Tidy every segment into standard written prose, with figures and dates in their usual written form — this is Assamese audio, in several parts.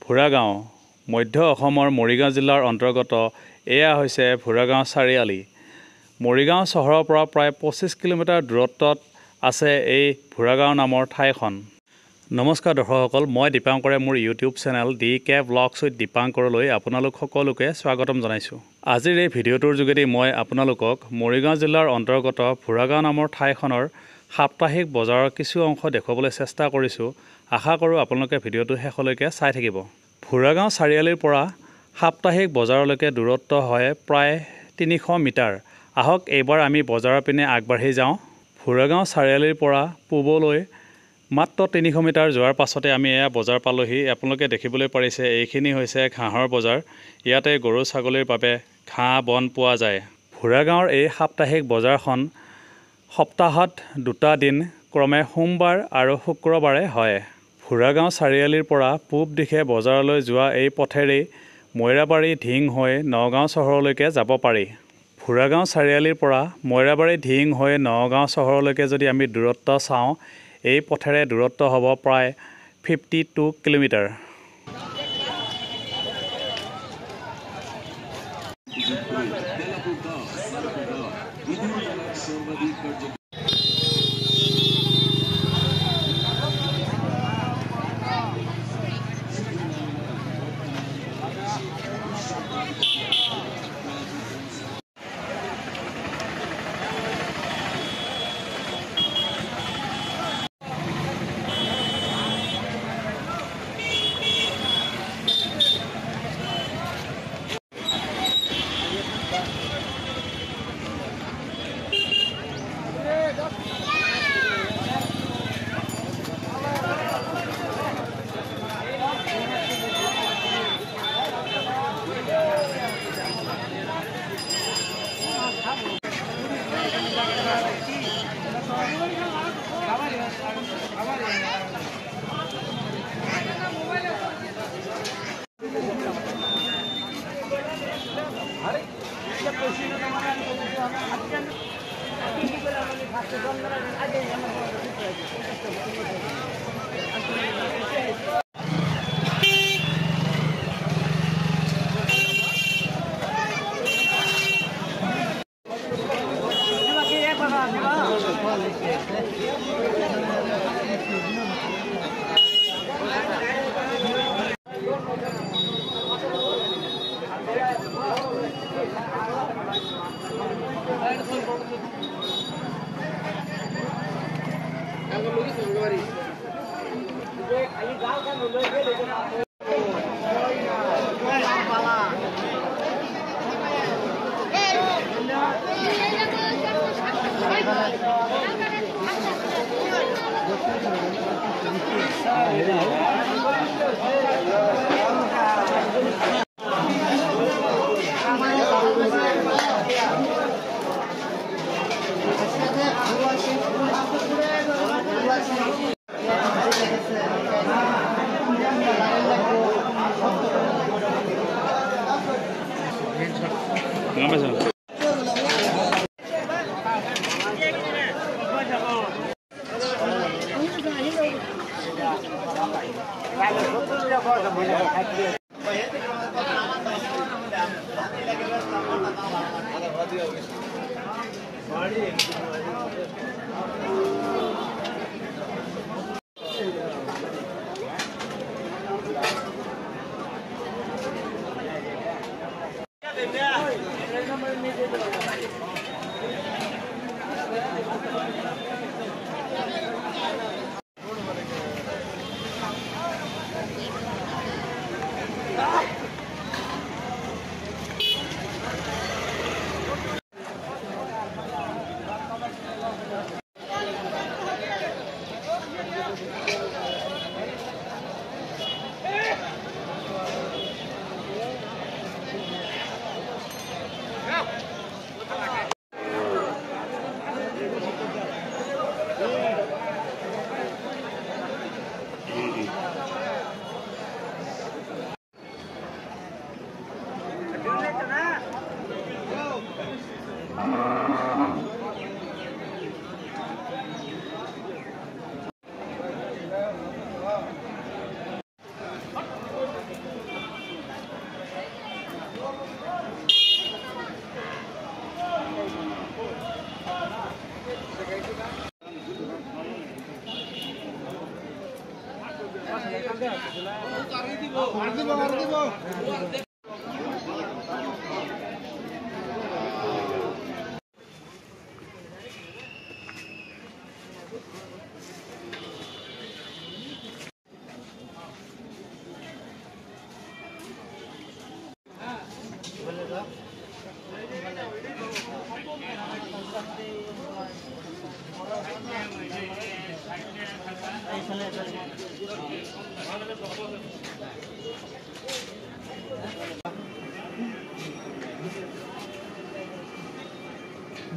ভুৰাগাঁও মধ্য অসমৰ মৰিগাঁও জিলাৰ অন্তৰ্গত এয়া হৈছে ভুৰাগাঁও চাৰিআলি। মৰিগাঁও চহৰৰ পৰা প্ৰায় 25 কিলোমিটাৰ দূৰত্বত আছে এই ভুৰাগাঁও নামৰ ঠাইখন। নমস্কাৰ দৰ্শকসকল, মই দীপাংকৰে মোৰ YouTube channel DK Vlogs with দীপাংকৰলৈ আপোনালোক সকলোকে স্বাগতম জনাইছোঁ। আজিৰ এই ভিডিঅ'টোৰ যোগেদি মই আপোনালোকক মৰিগাঁও জিলাৰ অন্তৰ্গত ভুৰাগাঁও নামৰ ঠাইখনৰ সাপ্তাহিক বজাৰৰ কিছু অংশ দেখুৱাবলৈ চেষ্টা কৰিছোঁ। আশা কৰোঁ আপোনালোকে ভিডিঅ'টো শেষলৈকে চাই থাকিব। ভুৰাগাঁও চাৰিআলিৰ পৰা সাপ্তাহিক বজাৰলৈকে দূৰত্ব হয় প্ৰায় 300 মিটাৰ। আহক এইবাৰ আমি বজাৰৰ পিনে আগবাঢ়ি যাওঁ। ভুৰাগাঁও চাৰিআলিৰ পৰা পূবলৈ মাত্ৰ 300 মিটাৰ যোৱাৰ পাছতে আমি এয়া বজাৰ পালোহি। আপোনালোকে দেখিবলৈ পাৰিছে এইখিনি হৈছে ঘাঁহৰ বজাৰ। ইয়াতে গৰু ছাগলীৰ বাবে ঘাঁহ বন পোৱা যায়। ভুৰাগাঁৱৰ এই সাপ্তাহিক বজাৰখন সপ্তাহত 2টা দিন ক্ৰমে সোমবাৰ আৰু শুক্ৰবাৰে হয়। ভুৰাগাঁও চাৰিআলিৰ পৰা পূব দিশে বজাৰলৈ যোৱা এই পথেৰেই মৈৰাবাৰী ধিং হৈ নগাঁও চহৰলৈকে যাব পাৰি। ভুৰাগাঁও চাৰিআলিৰ পৰা মৈৰাবাৰী ধিং হৈ নগাঁও চহৰলৈকে যদি আমি দূৰত্ব চাওঁ, এই পথেৰে দূৰত্ব হ'ব প্ৰায় 52 কিলোমিটাৰ।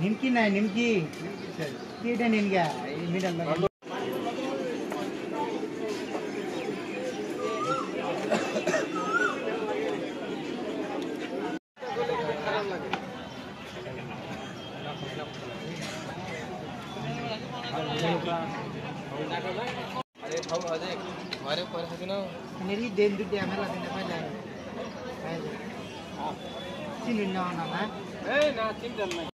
निमकी नहीं निमकी ये निमका मिडल में अरे खाओ अरे हमारे ऊपर है ना मेरी दिन दुटे हमें लगने में जाए चिल्ली ना ना है ए ना चिम दल नहीं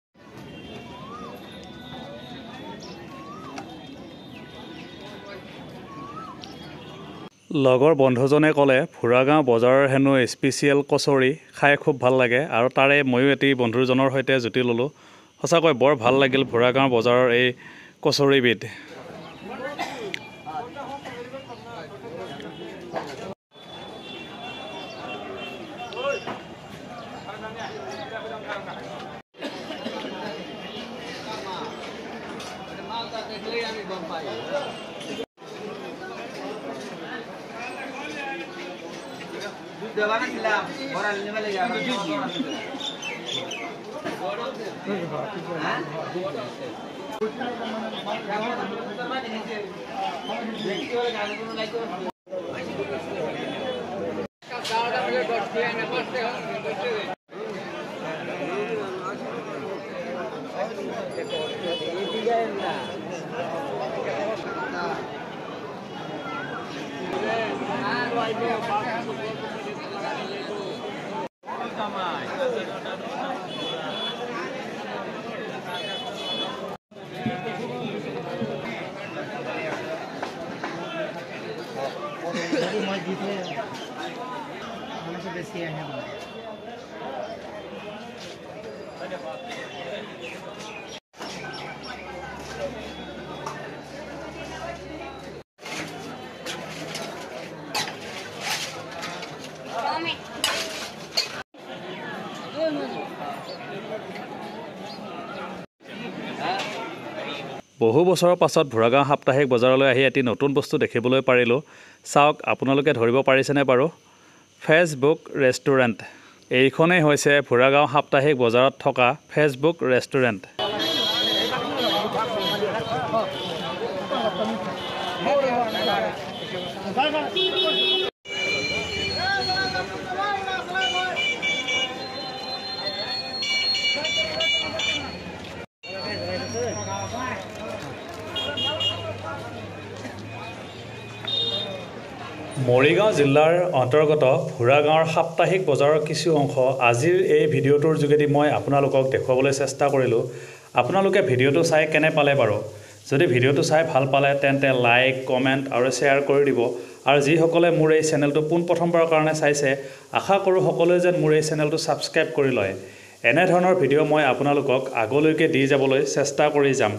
লগৰ বন্ধুজনে ক'লে ফুৰাগাঁও বজাৰৰ হেনো স্পেচিয়েল কচৰি খাই খুব ভাল লাগে আৰু তাৰে ময়ো এটি বন্ধুজনৰ সৈতে জুতি ল'লোঁ। সঁচাকৈ বৰ ভাল লাগিল ফুৰাগাঁও বজাৰৰ এই কচৰিবিধ। देवाना खिला और आने वाले यार मैं जीते हमें से बेसी है বহু বছৰৰ পাছত ভুৰাগাঁও সাপ্তাহিক বজাৰলৈ আহি এটি নতুন বস্তু দেখিবলৈ পাৰিলোঁ। চাওক আপোনালোকে ধৰিব পাৰিছেনে বাৰু? Facebook restaurant. এইখনেই হৈছে ভুৰাগাঁও সাপ্তাহিক বজাৰত থকা ফেচবুক ৰেষ্টুৰেণ্ট। মৰিগাঁও জিলাৰ অন্তৰ্গত ভুৰাগাঁৱৰ সাপ্তাহিক বজাৰৰ কিছু অংশ আজিৰ এই ভিডিঅ'টোৰ যোগেদি মই আপোনালোকক দেখুৱাবলৈ চেষ্টা কৰিলোঁ। আপোনালোকে ভিডিঅ'টো চাই কেনে পালে বাৰু? যদি ভিডিঅ'টো চাই ভাল পালে তেন্তে লাইক, কমেণ্ট আৰু শ্বেয়াৰ কৰি দিব। আৰু যিসকলে মোৰ এই চেনেলটো পোনপ্ৰথমবাৰৰ কাৰণে চাইছে, আশা কৰোঁ সকলোৱে যেন মোৰ এই চেনেলটো ছাবস্ক্ৰাইব কৰি লয়। এনেধৰণৰ ভিডিঅ' মই আপোনালোকক আগলৈকে দি যাবলৈ চেষ্টা কৰি যাম।